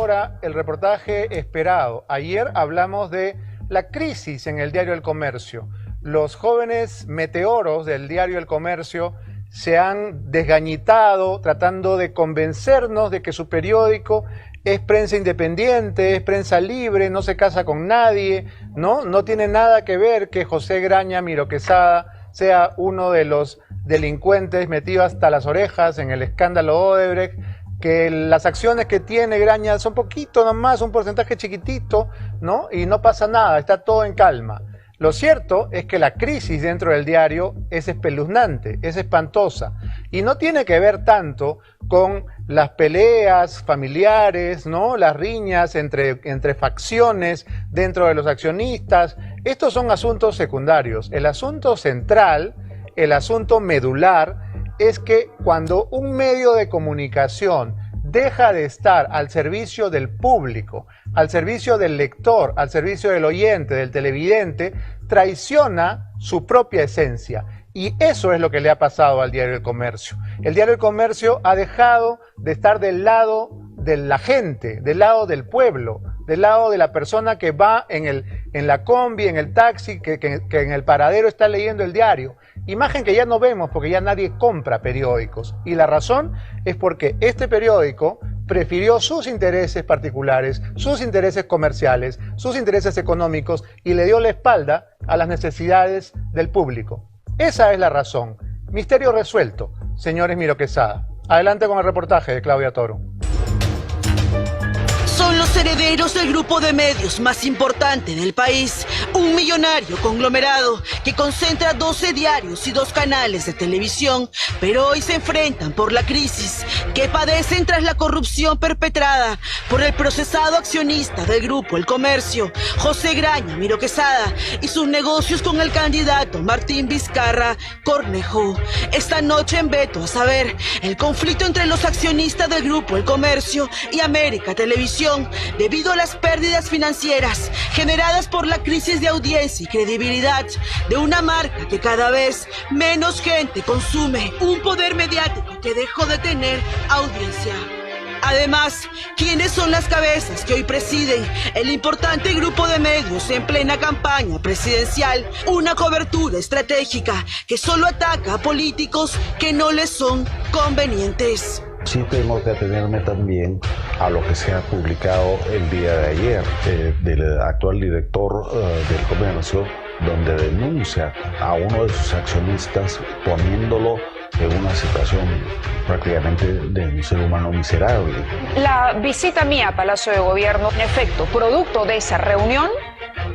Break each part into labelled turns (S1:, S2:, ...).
S1: ahora el reportaje esperado. Ayer hablamos de la crisis en el diario El Comercio. Los jóvenes meteoros del diario El Comercio se han desgañitado tratando de convencernos de que su periódico es prensa independiente, es prensa libre, no se casa con nadie, no tiene nada que ver que José Graña Miró Quesada sea uno de los delincuentes metidos hasta las orejas en el escándalo Odebrecht, que las acciones que tiene Graña son poquito nomás, un porcentaje chiquitito, y no pasa nada, está todo en calma. Lo cierto es que la crisis dentro del diario es espeluznante, es espantosa, y no tiene que ver tanto con las peleas familiares, las riñas entre facciones dentro de los accionistas. Estos son asuntos secundarios. El asunto central, el asunto medular, es que cuando un medio de comunicación deja de estar al servicio del público, al servicio del lector, al servicio del oyente, del televidente, traiciona su propia esencia. Y eso es lo que le ha pasado al diario El Comercio. El diario El Comercio ha dejado de estar del lado de la gente, del lado del pueblo, del lado de la persona que va en la combi, en el taxi, que en el paradero está leyendo el diario. Imagen que ya no vemos porque ya nadie compra periódicos. Y la razón es porque este periódico prefirió sus intereses particulares, sus intereses comerciales, sus intereses económicos y le dio la espalda a las necesidades del público. Esa es la razón. Misterio resuelto, señores Miró Quesada. Adelante con el reportaje de Claudia Toro.
S2: Son los herederos del grupo de medios más importante del país, un millonario conglomerado que concentra 12 diarios y 2 canales de televisión, pero hoy se enfrentan por la crisis que padecen tras la corrupción perpetrada por el procesado accionista del grupo El Comercio, José Graña Miró Quesada, y sus negocios con el candidato Martín Vizcarra Cornejo. Esta noche en Veto a Saber, el conflicto entre los accionistas del grupo El Comercio y América Televisión, debido a las pérdidas financieras generadas por la crisis de audiencia y credibilidad de una marca que cada vez menos gente consume, un poder mediático que dejó de tener audiencia. Además, ¿quiénes son las cabezas que hoy presiden el importante grupo de medios en plena campaña presidencial? Una cobertura estratégica que solo ataca a políticos que no les son convenientes.
S3: Sí tengo que atenerme también a lo que se ha publicado el día de ayer del actual director del Comercio, donde denuncia a uno de sus accionistas poniéndolo en una situación prácticamente de un ser humano miserable.
S4: La visita mía a Palacio de Gobierno, en efecto, producto de esa reunión,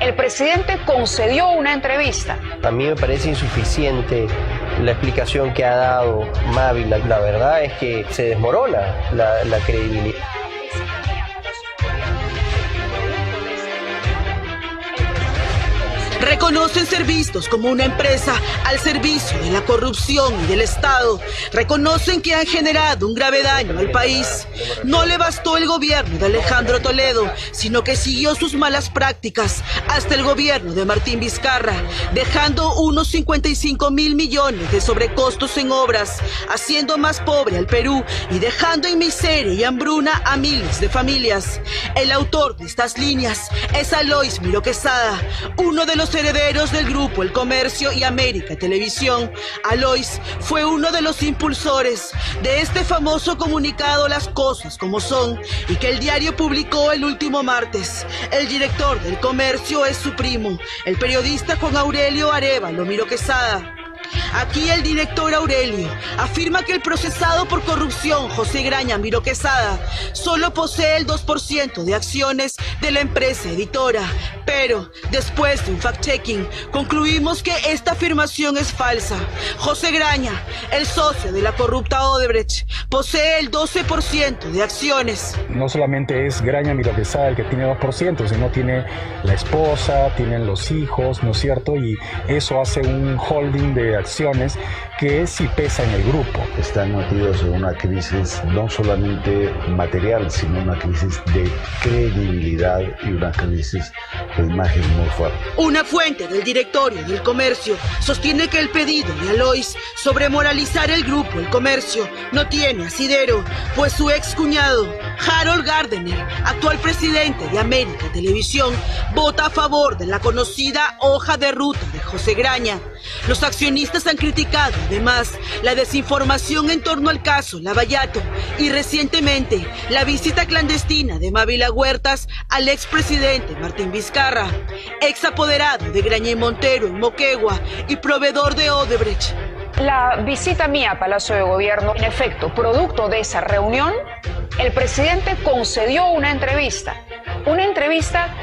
S4: el presidente concedió una entrevista.
S5: A mí me parece insuficiente la explicación que ha dado Mavi. La verdad es que se desmorona la credibilidad.
S2: Reconocen ser vistos como una empresa al servicio de la corrupción y del Estado. Reconocen que han generado un grave daño al país. No le bastó el gobierno de Alejandro Toledo, sino que siguió sus malas prácticas hasta el gobierno de Martín Vizcarra, dejando unos 55.000 millones de sobrecostos en obras, haciendo más pobre al Perú y dejando en miseria y hambruna a miles de familias. El autor de estas líneas es Alois Miró Quesada, uno de los herederos del grupo El Comercio y América Televisión. Alois fue uno de los impulsores de este famoso comunicado Las Cosas Como Son, y que el diario publicó el último martes. El director del Comercio es su primo, el periodista Juan Aurelio Arévalo Miró Quesada. Aquí el director Aurelio afirma que el procesado por corrupción José Graña Miró Quesada solo posee el 2% de acciones de la empresa editora, pero después de un fact-checking concluimos que esta afirmación es falsa. José Graña, el socio de la corrupta Odebrecht, posee el 12% de acciones.
S6: No solamente es Graña Miró Quesada el que tiene 2%, sino tiene la esposa, tienen los hijos, ¿no es cierto? Y eso hace un holding de de acciones que sí pesa en el grupo.
S3: Están metidos en una crisis no solamente material, sino una crisis de credibilidad y una crisis de imagen muy fuerte.
S2: Una fuente del directorio del comercio sostiene que el pedido de Alois sobre moralizar el grupo El Comercio no tiene asidero, pues su ex cuñado, Harold Gardner, actual presidente de América Televisión, vota a favor de la conocida hoja de ruta de José Graña. Los accionistas han criticado además la desinformación en torno al caso Lavallato y recientemente la visita clandestina de Mávila Huertas al expresidente Martín Vizcarra, ex apoderado de Graña y Montero en Moquegua y proveedor de Odebrecht.
S4: La visita mía a Palacio de Gobierno, en efecto, producto de esa reunión, el presidente concedió una entrevista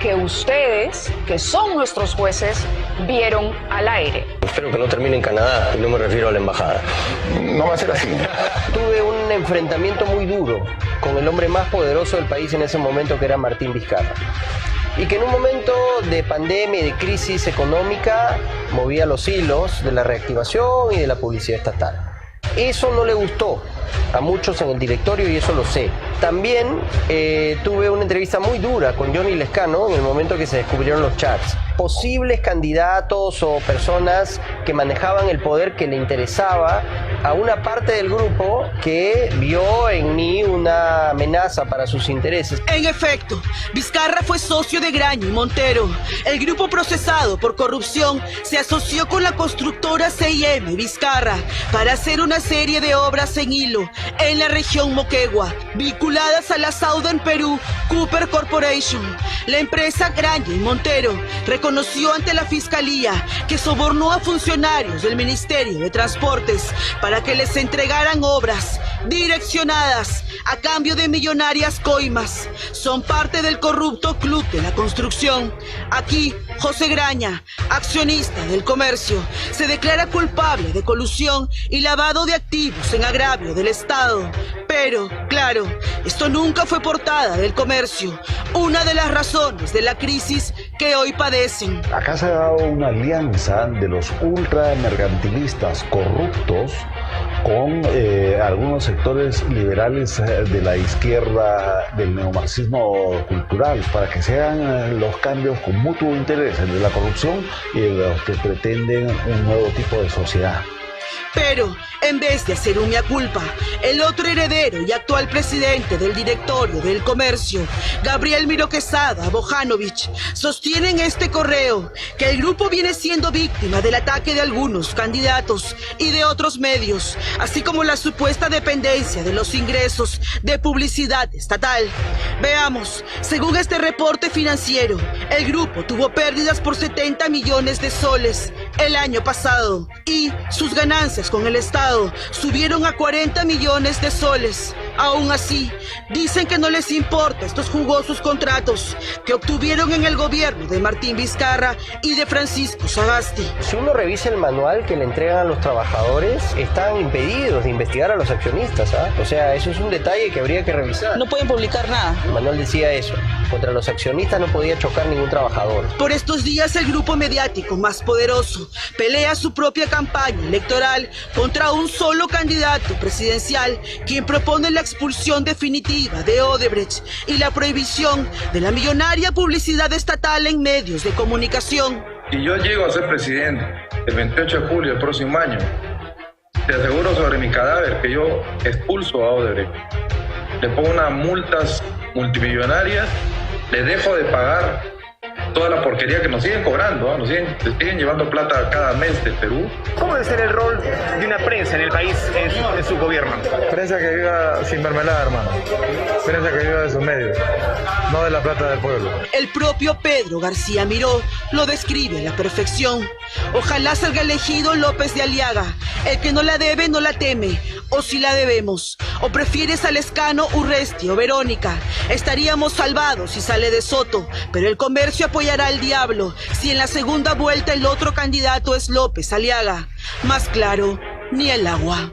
S4: que ustedes, que son nuestros jueces, vieron al aire.
S5: Espero que no termine en Canadá, y no me refiero a la embajada.
S7: No va a ser así.
S5: Tuve un enfrentamiento muy duro con el hombre más poderoso del país en ese momento, que era Martín Vizcarra. Y que en un momento de pandemia y de crisis económica movía los hilos de la reactivación y de la publicidad estatal. Eso no le gustó a muchos en el directorio y eso lo sé. También tuve una entrevista muy dura con Johnny Lescano en el momento que se descubrieron los chats. Posibles candidatos o personas que manejaban el poder que le interesaba a una parte del grupo que vio en mí una amenaza para sus intereses.
S2: En efecto, Vizcarra fue socio de Graña y Montero. El grupo procesado por corrupción se asoció con la constructora C&M Vizcarra para hacer una serie de obras en hilo en la región Moquegua, vinculadas a la Southern Perú Cooper Corporation. La empresa Graña y Montero reconoció ante la Fiscalía que sobornó a funcionarios del Ministerio de Transportes para que les entregaran obras direccionadas a cambio de millonarias coimas. Son parte del corrupto Club de la Construcción. Aquí, José Graña, accionista del comercio, se declara culpable de colusión y lavado de activos en agravio del Estado. Pero, claro, esto nunca fue portada del comercio, una de las razones de la crisis que hoy padecen.
S3: Acá se ha dado una alianza de los ultramercantilistas corruptos con algunos sectores liberales de la izquierda del neomarxismo cultural para que se hagan los cambios con mutuo interés, el de la corrupción y el de los que pretenden un nuevo tipo de sociedad.
S2: Pero, en vez de hacer un mea culpa, el otro heredero y actual presidente del directorio del comercio, Gabriel Miro Quesada Bojanovich, sostiene en este correo que el grupo viene siendo víctima del ataque de algunos candidatos y de otros medios, así como la supuesta dependencia de los ingresos de publicidad estatal. Veamos, según este reporte financiero, el grupo tuvo pérdidas por 70 millones de soles el año pasado y sus ganancias con el Estado subieron a 40 millones de soles. Aún así, dicen que no les importa estos jugosos contratos que obtuvieron en el gobierno de Martín Vizcarra y de Francisco Sagasti.
S5: Si uno revisa el manual que le entregan a los trabajadores, están impedidos de investigar a los accionistas, ¿ah? O sea, eso es un detalle que habría que revisar.
S2: No pueden publicar nada.
S5: El manual decía eso. Contra los accionistas no podía chocar ningún trabajador.
S2: Por estos días el grupo mediático más poderoso pelea su propia campaña electoral contra un solo candidato presidencial, quien propone la expulsión definitiva de Odebrecht y la prohibición de la millonaria publicidad estatal en medios de comunicación.
S8: Si yo llego a ser presidente el 28 de julio del próximo año, te aseguro sobre mi cadáver que yo expulso a Odebrecht. Le pongo unas multas multimillonarias, le dejo de pagar toda la porquería que nos siguen cobrando, ¿eh? Nos siguen llevando plata cada mes del Perú.
S9: ¿Cómo debe ser el rol de una prensa en el país en su gobierno?
S8: Prensa que viva sin mermelada, hermano. Prensa que viva de sus medios, no de la plata del pueblo.
S2: El propio Pedro García Miró lo describe a la perfección. Ojalá salga elegido López de Aliaga, el que no la debe no la teme, o si la debemos, o prefieres a Lescano, Urresti o Verónica. Estaríamos salvados si sale de Soto, pero el comercio apoyará al diablo si en la segunda vuelta el otro candidato es López Aliaga. Más claro, ni el agua.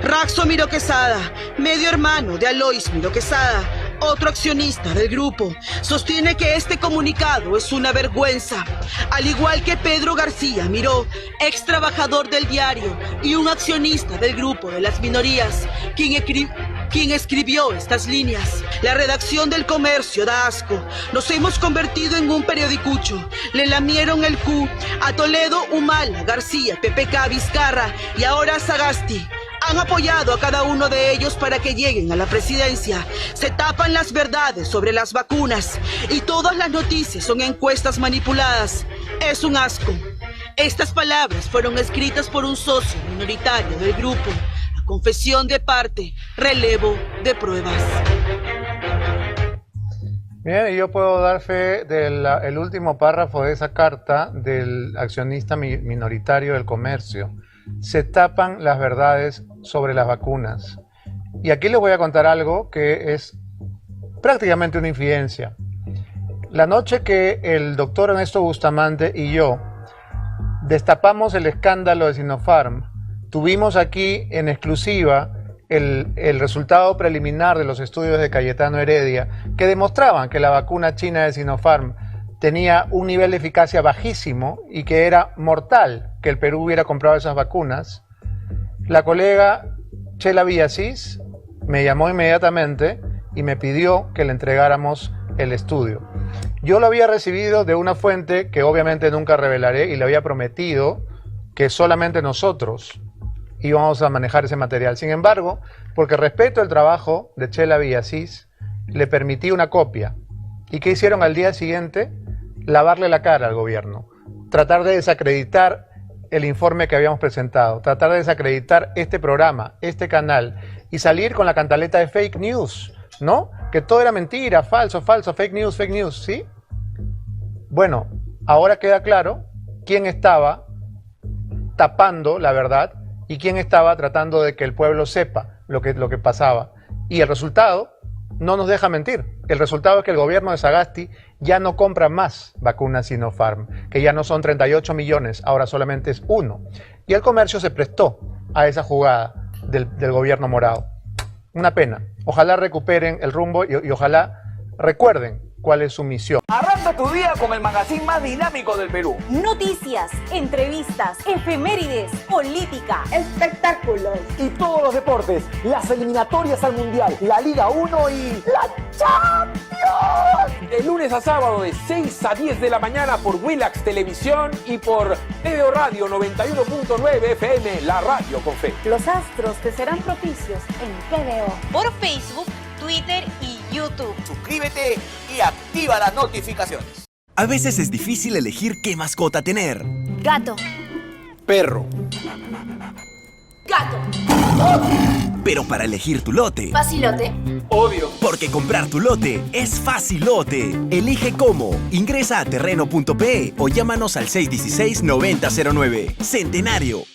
S2: Raxo Miro Quesada, medio hermano de Alois Miro Quesada, Otro accionista del grupo sostiene que este comunicado es una vergüenza, al igual que Pedro García Miró, ex trabajador del diario y un accionista del grupo de las minorías, quien escribió estas líneas. La redacción del Comercio da asco. Nos hemos convertido en un periodicucho. Le lamieron el Q a Toledo, Humala, García, PPK, Vizcarra y ahora Sagasti. Han apoyado a cada uno de ellos para que lleguen a la presidencia. Se tapan las verdades sobre las vacunas y todas las noticias son encuestas manipuladas. Es un asco. Estas palabras fueron escritas por un socio minoritario del grupo. A confesión de parte, relevo de pruebas.
S1: Bien, y yo puedo dar fe del último párrafo de esa carta del accionista minoritario del Comercio. Se tapan las verdades sobre las vacunas. Y aquí les voy a contar algo que es prácticamente una infidencia. La noche que el doctor Ernesto Bustamante y yo destapamos el escándalo de Sinopharm, tuvimos aquí en exclusiva el resultado preliminar de los estudios de Cayetano Heredia que demostraban que la vacuna china de Sinopharm tenía un nivel de eficacia bajísimo y que era mortal que el Perú hubiera comprado esas vacunas. La colega Chela Villasís me llamó inmediatamente y me pidió que le entregáramos el estudio. Yo lo había recibido de una fuente que obviamente nunca revelaré y le había prometido que solamente nosotros íbamos a manejar ese material. Sin embargo, porque respeto el trabajo de Chela Villasís, le permití una copia. ¿Y qué hicieron al día siguiente? Lavarle la cara al gobierno, tratar de desacreditar el informe que habíamos presentado, tratar de desacreditar este programa, este canal, y salir con la cantaleta de fake news, ¿no? Que todo era mentira, falso, fake news, ¿sí? Bueno, ahora queda claro quién estaba tapando la verdad y quién estaba tratando de que el pueblo sepa lo que pasaba. Y el resultado no nos deja mentir. El resultado es que el gobierno de Sagasti ya no compra más vacunas Sinopharm, que ya no son 38 millones, ahora solamente es 1. Y el Comercio se prestó a esa jugada del gobierno morado. Una pena. Ojalá recuperen el rumbo y ojalá recuerden cuál es su misión.
S7: Arranca tu día con el magazine más dinámico del Perú.
S10: Noticias, entrevistas, efemérides, política,
S7: espectáculos y todos los deportes, las eliminatorias al Mundial, la Liga 1 y la Champions. De lunes a sábado de 6 a 10 de la mañana por Willax Televisión y por TVO Radio 91.9 FM, la radio con fe.
S10: Los astros te serán propicios en TVO. Por Facebook, Twitter y YouTube.
S7: Suscríbete y activa las notificaciones.
S11: A veces es difícil elegir qué mascota tener.
S10: Gato.
S7: Perro.
S10: Gato.
S11: Pero para elegir tu lote...
S10: Facilote.
S7: Obvio.
S11: Porque comprar tu lote es facilote. Elige cómo. Ingresa a terreno.pe o llámanos al 616-9009. Centenario.